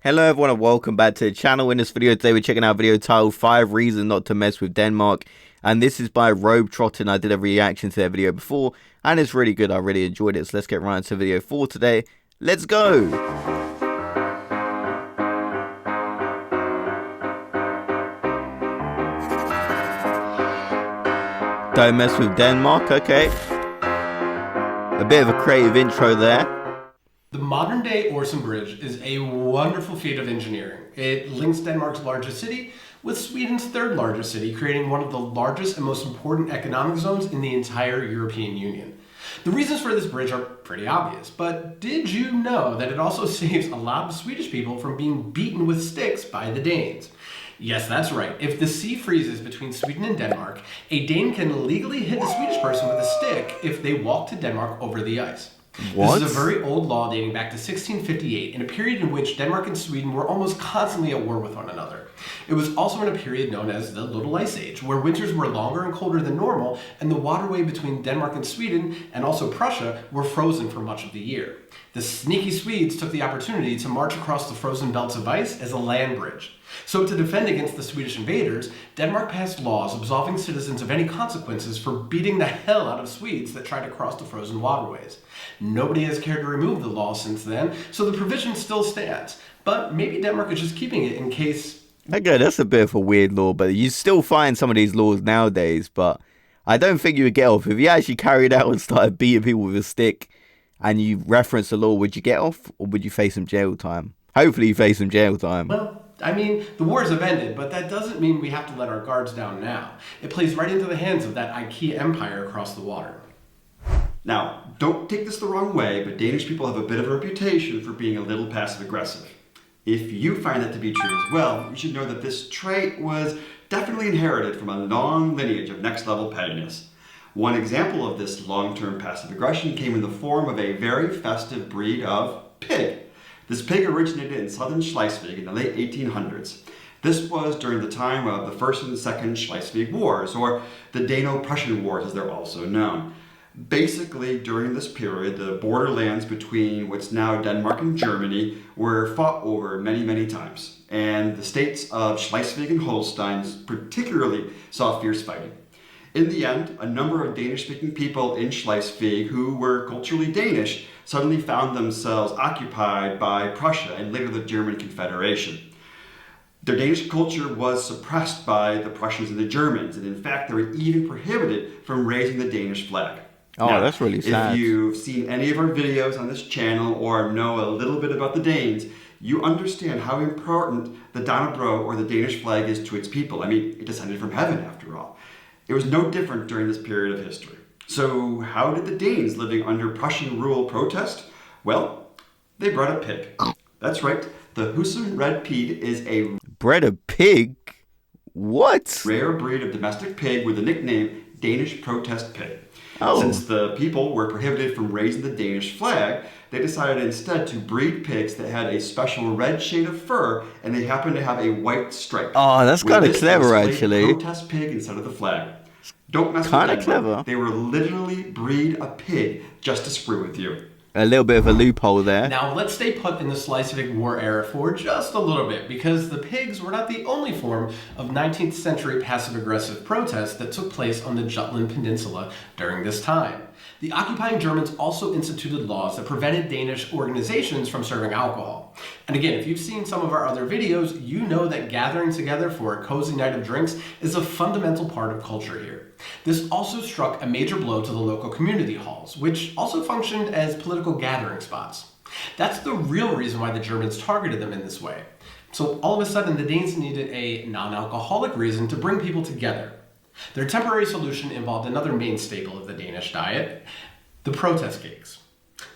Hello everyone and welcome back to the channel. In this video today we're checking out video titled 5 Reasons Not to Mess with Denmark, and this is by Robe Trotting. I did a reaction to their video before and it's really good. I really enjoyed it, so let's get right into the video for today. Let's go! Don't mess with Denmark, okay. A bit of a creative intro there. The modern-day Øresund Bridge is a wonderful feat of engineering. It links Denmark's largest city with Sweden's third largest city, creating one of the largest and most important economic zones in the entire European Union. The reasons for this bridge are pretty obvious, but did you know that it also saves a lot of Swedish people from being beaten with sticks by the Danes? Yes, that's right. If the sea freezes between Sweden and Denmark, a Dane can legally hit a Swedish person with a stick if they walk to Denmark over the ice. What? This is a very old law dating back to 1658, in a period in which Denmark and Sweden were almost constantly at war with one another. It was also in a period known as the Little Ice Age, where winters were longer and colder than normal, and the waterway between Denmark and Sweden, and also Prussia, were frozen for much of the year. The sneaky Swedes took the opportunity to march across the frozen belts of ice as a land bridge. So to defend against the Swedish invaders, Denmark passed laws absolving citizens of any consequences for beating the hell out of Swedes that tried to cross the frozen waterways. Nobody has cared to remove the law since then, so the provision still stands. But maybe Denmark is just keeping it in case... Okay, that's a bit of a weird law, but you still find some of these laws nowadays, but I don't think you would get off. If you actually carried out and started beating people with a stick and you reference the law, would you get off or would you face some jail time? Hopefully you face some jail time. Well, I mean, the wars have ended, but that doesn't mean we have to let our guards down now. It plays right into the hands of that IKEA empire across the water. Now, don't take this the wrong way, but Danish people have a bit of a reputation for being a little passive-aggressive. If you find that to be true as well, you should know that this trait was definitely inherited from a long lineage of next-level pettiness. One example of this long-term passive aggression came in the form of a very festive breed of pig. This pig originated in southern Schleswig in the late 1800s. This was during the time of the First and Second Schleswig Wars, or the Dano-Prussian Wars as they're also known. Basically, during this period, the borderlands between what's now Denmark and Germany were fought over many, many times. And the states of Schleswig and Holstein particularly saw fierce fighting. In the end, a number of Danish-speaking people in Schleswig who were culturally Danish suddenly found themselves occupied by Prussia and later the German Confederation. Their Danish culture was suppressed by the Prussians and the Germans, and in fact they were even prohibited from raising the Danish flag. Oh, now, that's really sad. If you've seen any of our videos on this channel or know a little bit about the Danes, you understand how important the Dannebrog or the Danish flag is to its people. I mean, it descended from heaven after all. It was no different during this period of history. So how did the Danes living under Prussian rule protest? Well, they bred a pig. That's right, the Husum red pig is a... Bred a pig? What? Rare breed of domestic pig with the nickname Danish protest pig. Oh. Since the people were prohibited from raising the Danish flag, they decided instead to breed pigs that had a special red shade of fur and they happened to have a white stripe. Oh, that's kind of clever actually. Protest pig instead of the flag. Don't mess with Kind that. of clever. They were literally breed a pig just to screw with you. A little bit of a loophole there. Now, let's stay put in the Schleswig War era for just a little bit, because the pigs were not the only form of 19th century passive-aggressive protest that took place on the Jutland Peninsula during this time. The occupying Germans also instituted laws that prevented Danish organizations from serving alcohol. And again, if you've seen some of our other videos, you know that gathering together for a cozy night of drinks is a fundamental part of culture here. This also struck a major blow to the local community halls, which also functioned as political gathering spots. That's the real reason why the Germans targeted them in this way. So all of a sudden, the Danes needed a non-alcoholic reason to bring people together. Their temporary solution involved another main staple of the Danish diet, the protest cakes.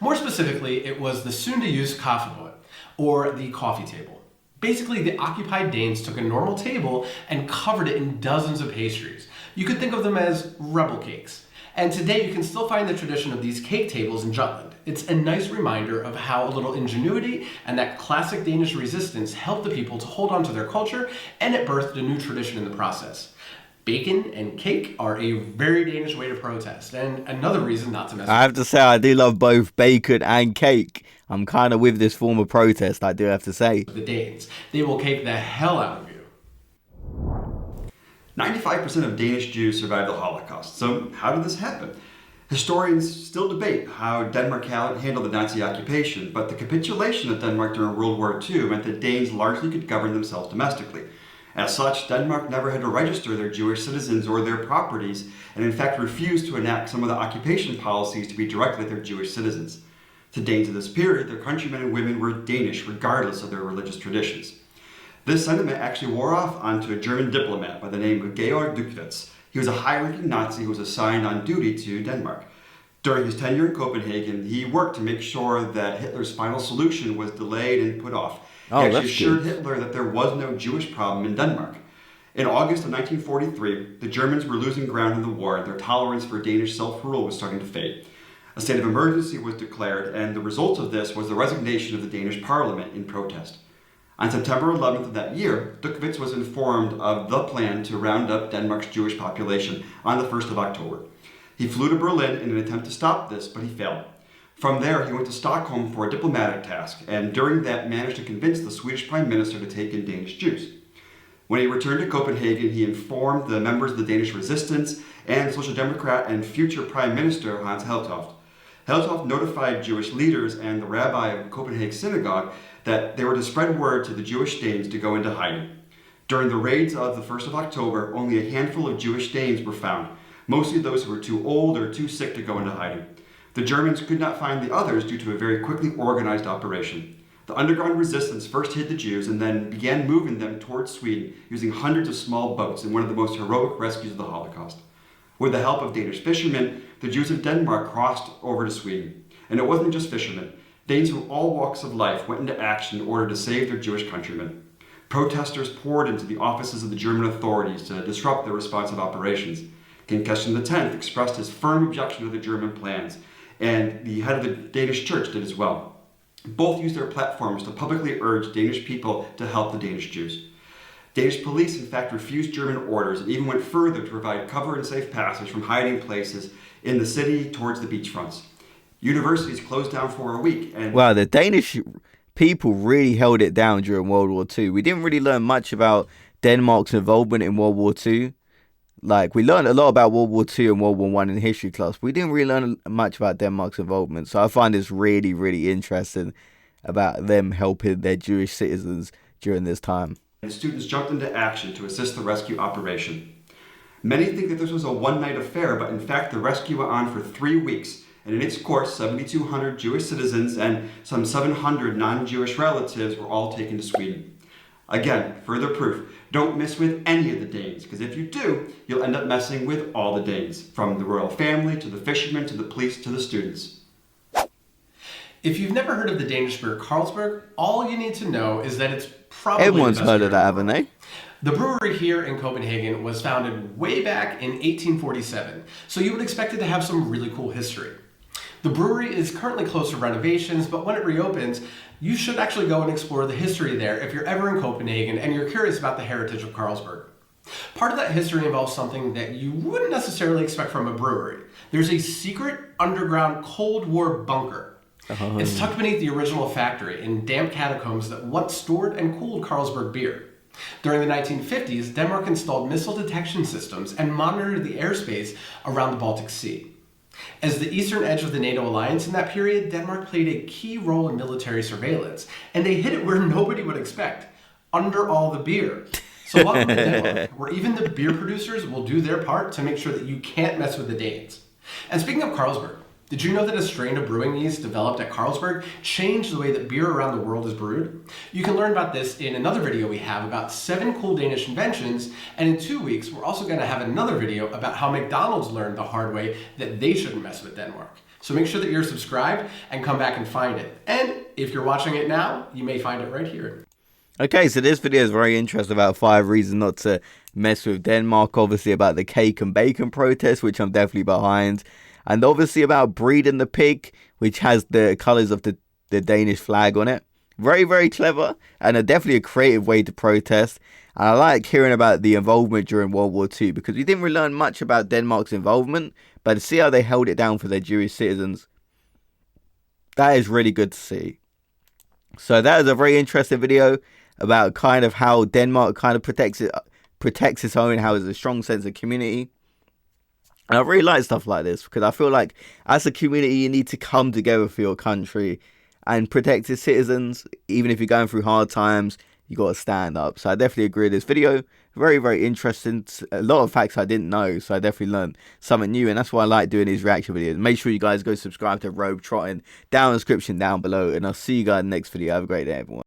More specifically, it was the soon-to-use kaffebord, or the coffee table. Basically, the occupied Danes took a normal table and covered it in dozens of pastries. You could think of them as rebel cakes. And today you can still find the tradition of these cake tables in Jutland. It's a nice reminder of how a little ingenuity and that classic Danish resistance helped the people to hold on to their culture, and it birthed a new tradition in the process. Bacon and cake are a very Danish way to protest, and another reason not to mess I have to say, I do love both bacon and cake. I'm kind of with this form of protest, I do have to say. with the Danes. They will cake the hell out of you. 95% of Danish Jews survived the Holocaust. So how did this happen? Historians still debate how Denmark handled the Nazi occupation, but the capitulation of Denmark during World War II meant that Danes largely could govern themselves domestically. As such, Denmark never had to register their Jewish citizens or their properties, and in fact refused to enact some of the occupation policies to be directed at their Jewish citizens. To Danes of this period, their countrymen and women were Danish regardless of their religious traditions. This sentiment actually wore off onto a German diplomat by the name of Georg Duckwitz. He was a high-ranking Nazi who was assigned on duty to Denmark. During his tenure in Copenhagen, he worked to make sure that Hitler's final solution was delayed and put off. He actually assured Hitler that there was no Jewish problem in Denmark. In August of 1943, the Germans were losing ground in the war, and their tolerance for Danish self-rule was starting to fade. A state of emergency was declared, and the result of this was the resignation of the Danish parliament in protest. On September 11th of that year, Duckwitz was informed of the plan to round up Denmark's Jewish population on the 1st of October. He flew to Berlin in an attempt to stop this, but he failed. From there, he went to Stockholm for a diplomatic task, and during that managed to convince the Swedish Prime Minister to take in Danish Jews. When he returned to Copenhagen, he informed the members of the Danish resistance and Social Democrat and future Prime Minister Hans Heltoft. Heltoft notified Jewish leaders and the rabbi of Copenhagen synagogue that they were to spread word to the Jewish Danes to go into hiding. During the raids of the 1st of October, only a handful of Jewish Danes were found, mostly those who were too old or too sick to go into hiding. The Germans could not find the others due to a very quickly organized operation. The underground resistance first hid the Jews and then began moving them towards Sweden using hundreds of small boats in one of the most heroic rescues of the Holocaust. With the help of Danish fishermen, the Jews of Denmark crossed over to Sweden. And it wasn't just fishermen. Danes from all walks of life went into action in order to save their Jewish countrymen. Protesters poured into the offices of the German authorities to disrupt their responsive operations. King Christian X expressed his firm objection to the German plans, and the head of the Danish church did as well. Both used their platforms to publicly urge Danish people to help the Danish Jews. Danish police, in fact, refused German orders and even went further to provide cover and safe passage from hiding places in the city towards the beachfronts. Universities closed down for a week. And wow, the Danish people really held it down during World War II. We didn't really learn much about Denmark's involvement in World War II. Like, we learned a lot about World War II and World War I in history class, but we didn't really learn much about Denmark's involvement. So I find this really, really interesting about them helping their Jewish citizens during this time. And students jumped into action to assist the rescue operation. Many think that this was a one-night affair, but in fact the rescue went on for 3 weeks. And in its course, 7,200 Jewish citizens and some 700 non-Jewish relatives were all taken to Sweden. Again, further proof, don't mess with any of the Danes, because if you do, you'll end up messing with all the Danes, from the royal family to the fishermen to the police to the students. If you've never heard of the Danish beer Carlsberg, all you need to know is that it's probably Everyone's the best heard beer of that, in the haven't world. they? The brewery here in Copenhagen was founded way back in 1847, so you would expect it to have some really cool history. The brewery is currently closed to renovations, but when it reopens, you should actually go and explore the history there if you're ever in Copenhagen and you're curious about the heritage of Carlsberg. Part of that history involves something that you wouldn't necessarily expect from a brewery. There's a secret underground Cold War bunker. It's tucked beneath the original factory in damp catacombs that once stored and cooled Carlsberg beer. During the 1950s, Denmark installed missile detection systems and monitored the airspace around the Baltic Sea. As the eastern edge of the NATO alliance in that period, Denmark played a key role in military surveillance, and they hid it where nobody would expect, under all the beer. So welcome to Denmark, where even the beer producers will do their part to make sure that you can't mess with the Danes. And speaking of Carlsberg, did you know that a strain of brewing yeast developed at Carlsberg changed the way that beer around the world is brewed? You can learn about this in another video we have about 7 cool Danish inventions, and in 2 weeks we're also going to have another video about how McDonald's learned the hard way that they shouldn't mess with Denmark. So make sure that you're subscribed and come back and find it. And if you're watching it now, you may find it right here. Okay, so this video is very interesting about 5 reasons not to mess with Denmark. Obviously about the cake and bacon protest, which I'm definitely behind. And obviously about breeding the pig, which has the colours of the Danish flag on it. Very, very clever, and definitely a creative way to protest. And I like hearing about the involvement during World War II, because we didn't really learn much about Denmark's involvement, but to see how they held it down for their Jewish citizens, that is really good to see. So that is a very interesting video about kind of how Denmark kind of protects its own, how there's a strong sense of community. And I really like stuff like this, because I feel like as a community, you need to come together for your country and protect its citizens. Even if you're going through hard times, you got to stand up. So I definitely agree with this video. Very, very interesting. A lot of facts I didn't know, so I definitely learned something new, and that's why I like doing these reaction videos. Make sure you guys go subscribe to Robe Trotting down in the description down below, and I'll see you guys in the next video. Have a great day, everyone.